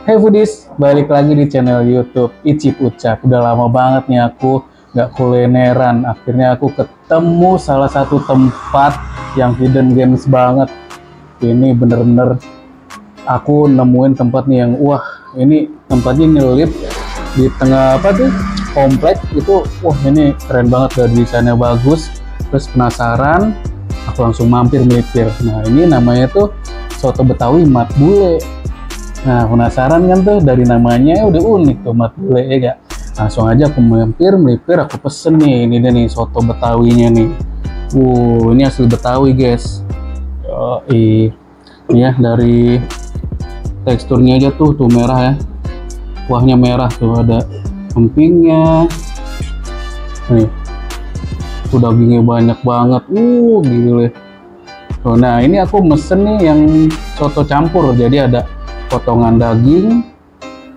Hey foodies, balik lagi di channel YouTube Icip Ucap. Udah lama banget nih aku nggak kulineran. Akhirnya aku ketemu salah satu tempat yang hidden games banget. Ini bener-bener aku nemuin tempat nih yang wah, ini tempatnya nyelip di tengah apa tuh komplek itu. Wah, ini keren banget, dari desainnya bagus. Terus penasaran, aku langsung mampir melipir. Nah, ini namanya tuh soto Betawi Mat Bule. Nah, penasaran kan tuh, dari namanya udah unik tuh, Mat Bule, ya gak? Langsung aja aku melipir, aku pesen nih, ini deh nih soto Betawinya nih. Ini asli Betawi guys. Ini ya, dari teksturnya aja tuh merah ya. Kuahnya merah tuh, ada empingnya. Nih, tuh dagingnya banyak banget. Gile. Nah, ini aku mesen nih yang soto campur, jadi ada potongan daging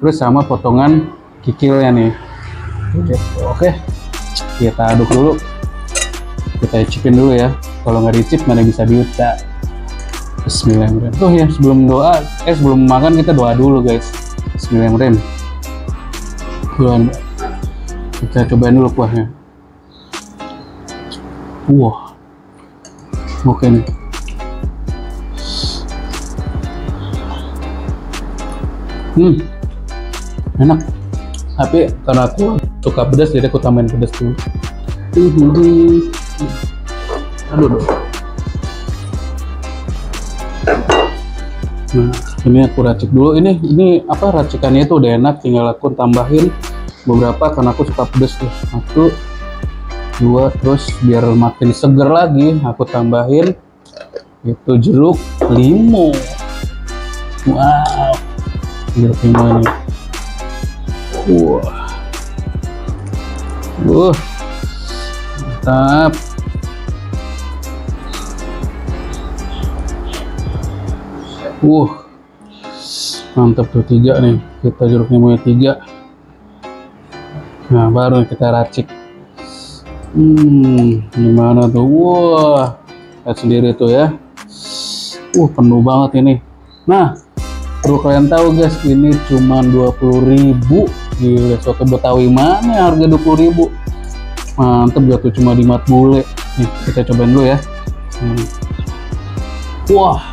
terus sama potongan kikilnya nih. Oke, kita aduk dulu, kita icipin dulu ya. Kalau nggak dicip mana bisa diucap. Bismillahirrahmanirrahim. Tuh ya, sebelum makan kita doa dulu guys. Bismillahirrahmanirrahim. Kita cobain dulu kuahnya. Wah, oke nih. Enak, tapi karena aku suka pedas jadi aku tambahin pedas dulu. Aduh. Nah, ini aku racik dulu. Ini apa, racikannya itu udah enak, tinggal aku tambahin beberapa karena aku suka pedas tuh. 1, 2, terus biar makin seger lagi aku tambahin itu jeruk limau. Wow, jeruk limau ini. Mantap. Mantap tuh, 3 nih. Kita jeruk limaunya 3. Nah, baru kita racik. Gimana tuh? Lihat sendiri tuh ya. Penuh banget ini. Nah, perlu kalian tahu guys, ini cuma 20.000. Gila, soto Betawi mana yang harga 20.000? Mantep gak tuh, cuma di Mat Bule. Nih, kita cobain dulu ya.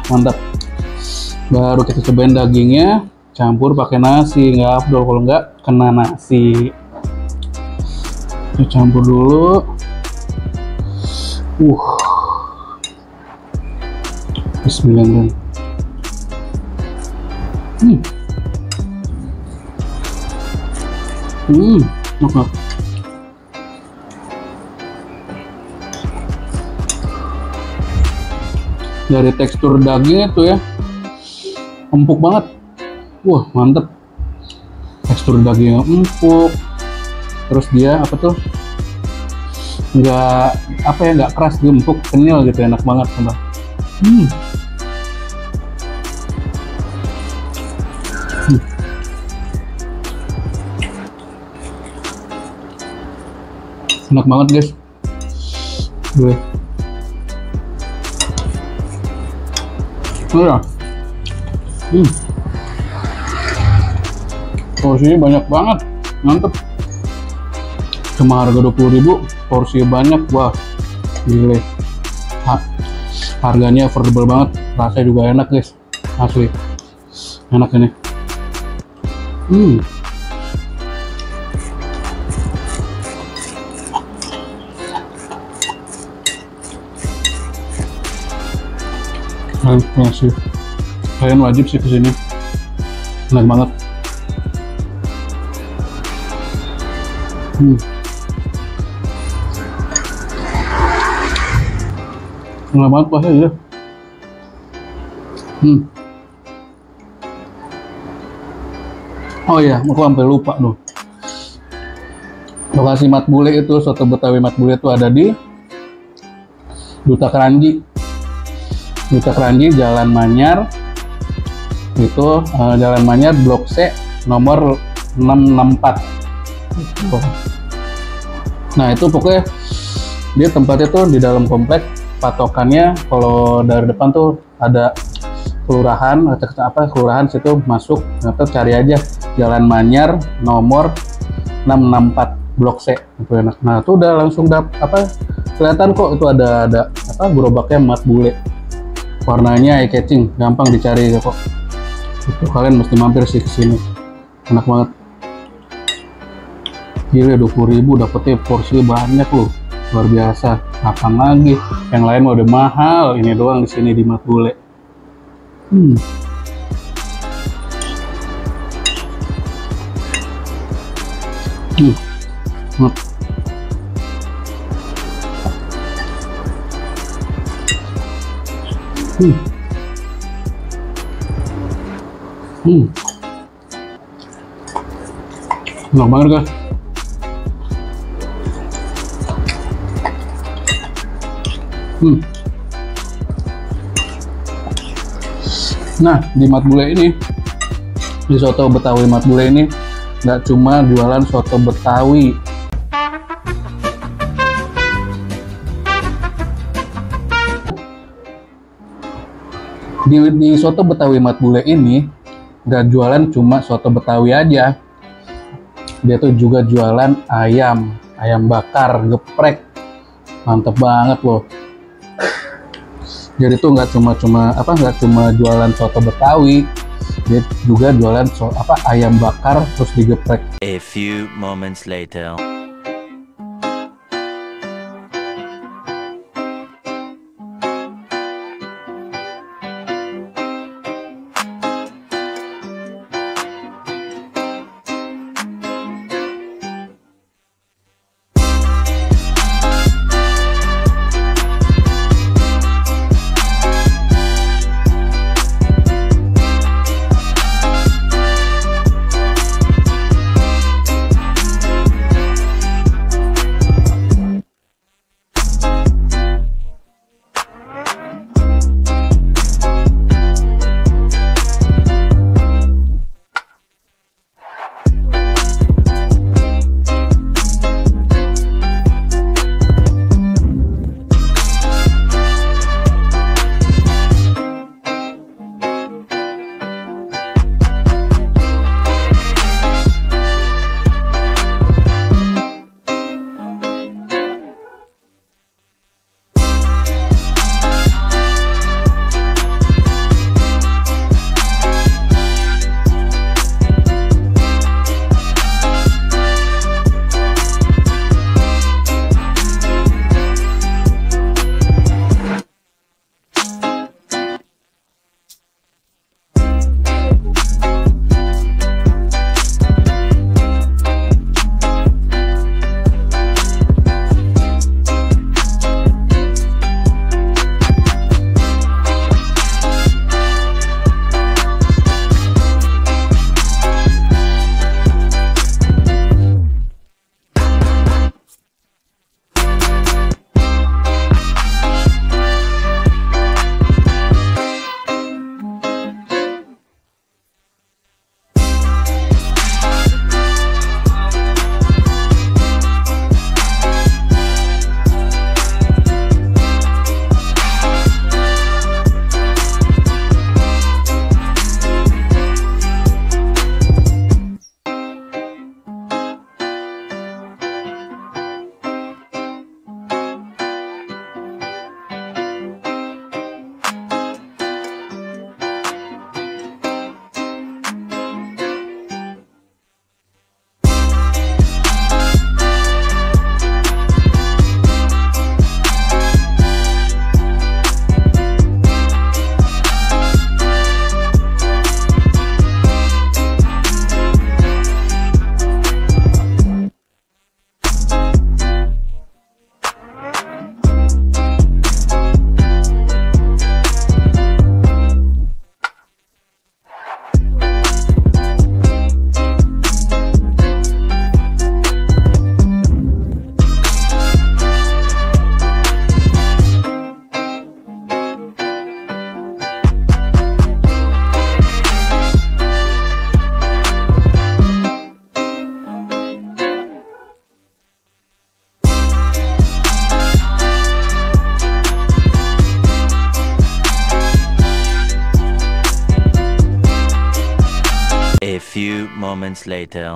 Mantap. Baru kita cobain dagingnya, campur pakai nasi. Nggak afdol kalau nggak kena nasi. Kita campur dulu. Bismillahirrahmanirrahim. Enak. Dari tekstur dagingnya tuh ya, empuk banget. Mantep. Tekstur dagingnya empuk. Terus dia apa tuh? Nggak keras, dia empuk, kenyal gitu, enak banget sumpah. Enak banget guys. Porsinya banyak banget, mantep. Cuma harga 20.000, porsinya banyak. Wah, gile. Harganya affordable banget, rasanya juga enak guys, asli enak ini. Kalian wajib sih kesini, enak banget. Enak banget pasnya ya. Oh iya, aku sampai lupa tuh. Lokasi Mat Bule itu, soto Betawi Mat Bule itu ada di Duta Keranji. Duta Keranji, Jalan Manyar. Itu Jalan Manyar Blok C nomor 664. Nah, itu pokoknya dia tempatnya tuh di dalam komplek. Patokannya kalau dari depan tuh ada kelurahan kelurahan situ masuk, atau cari aja Jalan Manyar nomor 664 Blok C, itu enak. Nah itu udah langsung kelihatan kok itu ada gerobaknya emat bule, warnanya eye catching, gampang dicari kok. Itu kalian mesti mampir sih ke sini, enak banget. Gila 20.000 dapetnya porsi banyak loh, luar biasa. Kapan lagi? Yang lain mau udah mahal, ini doang di sini di Mat Bule. Enak banget guys. Nah di Mat Bule ini, di soto Betawi Mat Bule ini nggak cuma jualan soto Betawi. Di soto Betawi Mat Bule ini nggak jualan cuma soto Betawi aja, dia tuh juga jualan ayam bakar geprek, mantep banget loh. Jadi tuh nggak cuma jualan soto Betawi, dia juga jualan ayam bakar terus digeprek. A few moments later. few moments later.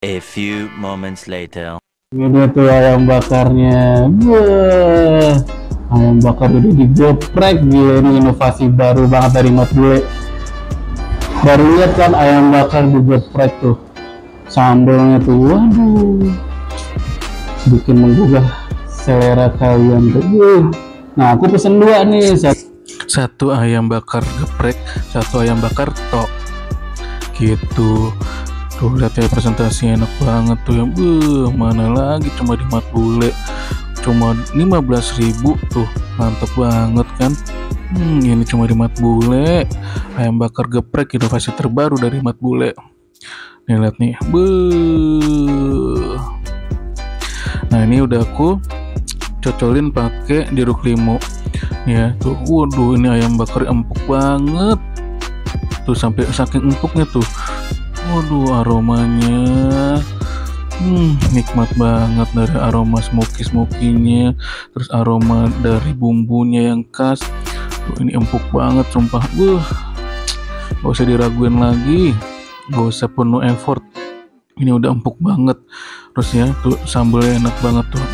A few moments later. Ini tuh ayam bakarnya. Wah, ayam bakar udah digeprek. Gila, ini inovasi baru banget dari Mat Bule. Baru lihat kan ayam bakar digeprek tuh. Sambelnya tuh, waduh, bikin menggugah selera kalian tuh. Nah, aku pesen dua nih. Satu ayam bakar geprek, satu ayam bakar tok. Gitu. Tuh lihat ya, presentasinya enak banget tuh ya. Mana lagi, cuma di Mat Bule. Cuma 15.000 tuh, mantep banget kan. Ini cuma di Mat Bule. Ayam bakar geprek, inovasi terbaru dari Mat Bule. Nih lihat nih. Nah, ini udah aku cocolin pakai jeruk limau. Ya, tuh. Waduh, ini ayam bakar empuk banget. Tuh sampai saking empuknya tuh. Waduh, aromanya nikmat banget, dari aroma smoky-smokinya, terus aroma dari bumbunya yang khas. Tuh, ini empuk banget sumpah. Gak usah diraguin lagi, gak usah penuh effort. Ini udah empuk banget. Terus ya, tuh sambelnya enak banget tuh.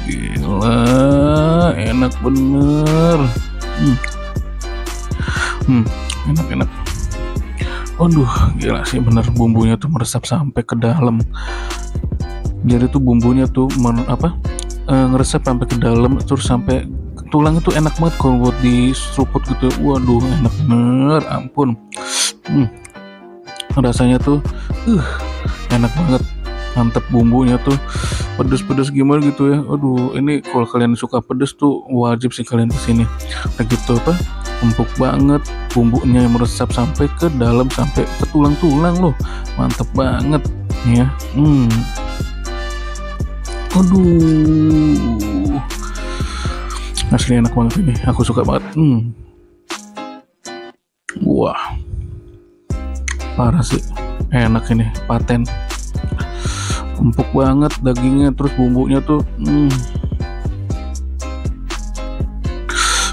Gila, enak bener. Enak. Waduh, gila sih bener, bumbunya tuh meresap sampai ke dalam. Jadi tuh bumbunya tuh ngeresep sampai ke dalam, terus sampai tulang itu enak banget kalau buat diseruput gitu. Waduh, enak bener, ampun. Rasanya tuh enak banget, mantep. Bumbunya tuh pedes-pedes gimana gitu ya. Aduh, ini kalau kalian suka pedes tuh wajib sih kalian kesini. Kayak gitu empuk banget, bumbunya yang meresap sampai ke dalam, sampai ke tulang-tulang loh, mantep banget ya. Aduh, asli enak banget ini, aku suka banget. Wah, parah sih, enak ini, paten. Empuk banget dagingnya, terus bumbunya tuh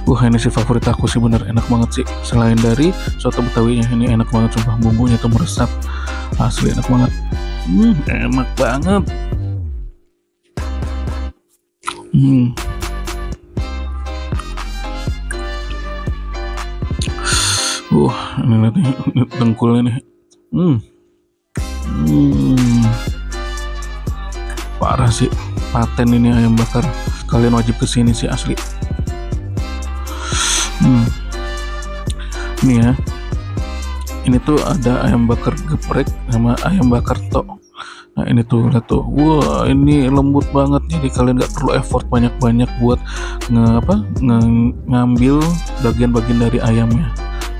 wah, ini sih favorit aku sih, bener enak banget sih. Selain dari soto betawinya, ini enak banget sumpah, bumbunya tuh meresap, asli enak banget. Enak banget. Ini lihat nih dengkulnya nih. Parah sih, paten ini ayam bakar. Kalian wajib kesini sih asli. Ini ya, ini tuh ada ayam bakar geprek sama ayam bakar tok. Nah ini tuh, lihat tuh, wah ini lembut banget. Jadi kalian nggak perlu effort banyak-banyak buat ngambil bagian-bagian dari ayamnya.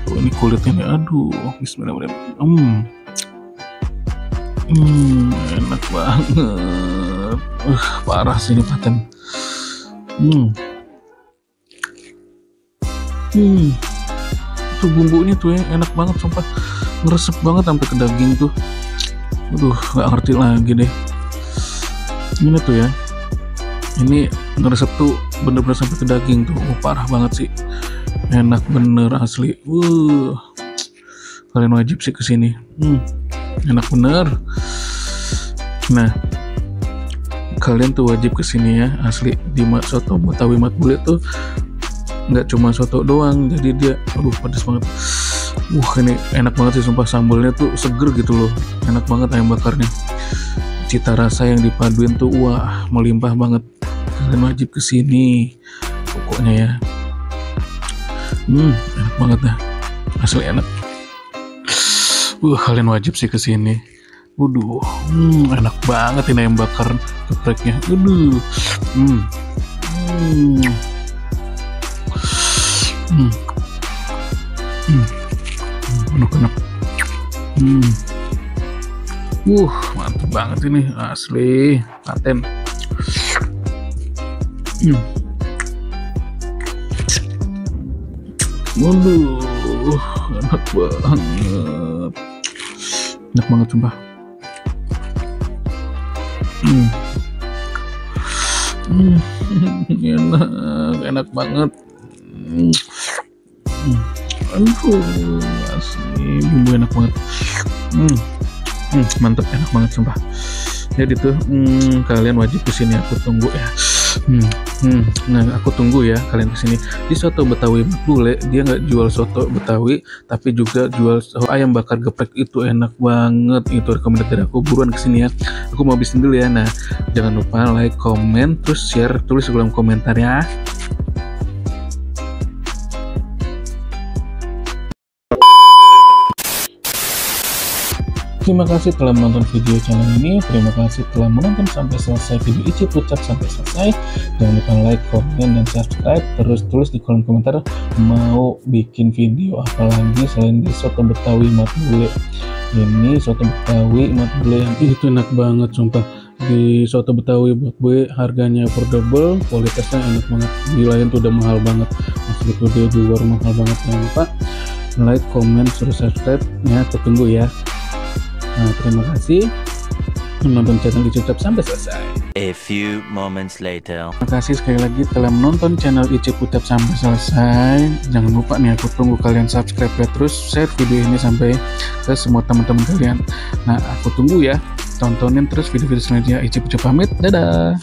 Tuh, ini kulitnya nih, aduh, bismillahirrahmanirrahim. Enak banget. Parah sih ini paten. Tuh bumbunya tuh ya enak banget sumpah, ngeresep banget sampai ke daging tuh. Aduh, nggak ngerti lagi deh. Ini tuh ya, ini ngeresep tuh bener-bener sampai ke daging tuh. Parah banget sih, enak bener asli. Kalian wajib sih kesini. Enak bener. Nah, kalian tuh wajib kesini ya, asli. Di soto Betawi Mat Bule tuh nggak cuma soto doang, jadi dia pedes banget. Ini enak banget sih sumpah, sambalnya tuh seger gitu loh, enak banget ayam bakarnya. Cita rasa yang dipaduin tuh wah, melimpah banget. Kalian wajib kesini pokoknya ya. Enak banget dah, asli enak. Kalian wajib sih kesini. Enak banget ini ayam bakar gepreknya. Enak. Mantap banget ini, asli paten. Enak banget. Enak banget sumpah. Enak banget. Aduh, asli bumbu enak banget. Mantep, enak banget sumpah. Jadi tuh kalian wajib kesini, aku tunggu ya. Nah, aku tunggu ya kalian kesini. Di soto Betawi Mat Bule, dia nggak jual soto Betawi, tapi juga jual ayam bakar geprek. Itu enak banget, itu rekomendasi dari aku. Buruan kesini ya, aku mau habisin dulu ya. Nah, jangan lupa like, komen, terus share, tulis di kolom komentar ya. Terima kasih telah menonton video channel ini. Terima kasih telah menonton sampai selesai video Icip Ucap sampai selesai. Jangan lupa like, komen, dan subscribe. Terus tulis di kolom komentar mau bikin video apa lagi selain di soto Betawi Mat Bule. Ini soto Betawi Mat Bule yang itu enak banget sumpah. Di soto Betawi Mat Bule harganya affordable, kualitasnya enak banget. Di lain tuh udah mahal banget, masih itu dia di luar mahal banget. Jangan lupa like, komen, terus subscribe ya. Aku tunggu ya. Nah, terima kasih menonton channel Icip Ucap sampai selesai. A few moments later. Terima kasih sekali lagi telah menonton channel Icip Ucap sampai selesai. Jangan lupa nih, aku tunggu kalian subscribe ya, terus share video ini sampai ke semua teman-teman kalian. Nah, aku tunggu ya, tontonin terus video-video selanjutnya. Icip Ucap pamit, dadah.